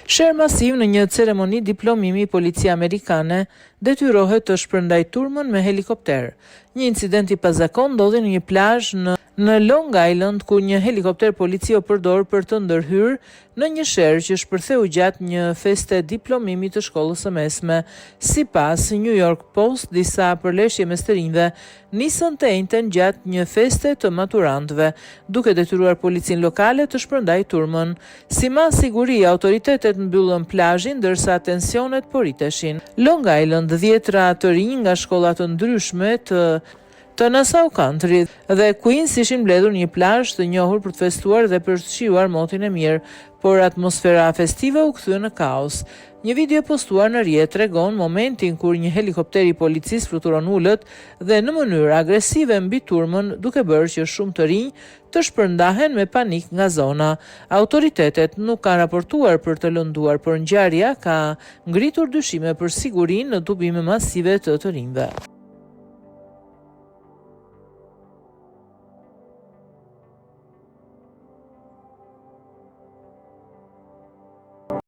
Sher masiv në një ceremoni diplomimi i policia amerikane detyrohet të shpërndaj turmën me helikopter. Një incident i pazakon ndodhi në një plazh në Long Island, ku një helikopter policie u përdor për të ndërhyrë në një sher që shpërtheu gjatë një feste diplomimi të shkollës së mesme. Sipas New York Post, disa përleshje mes të rinjve nisën të njëjtën gjatë një feste të maturantëve, duke detyruar policinë lokale të shpërndajë turmën. Si mas siguri, autoritetet mbyllën plazhin ndërsa tensionet porriteshin. Long Island, dhjetra të rinj nga shkolla të ndryshme të Nassau County dhe Queens ishin mbledhur një plazh të njohur për të festuar dhe për të shijuar motin e mirë, por atmosfera festive u kthye në kaos. Një video postuar në rrjet tregon momentin kur një helikopter i policisë fluturon ulët dhe në mënyrë agresive mbi turmën, duke bërë që shumë të rinj të shpërndahen me panik nga zona. Autoritetet nuk kanë raportuar për të lënduar, por ngjarja ka ngritur dyshime për sigurinë në tubime masive të rinjve.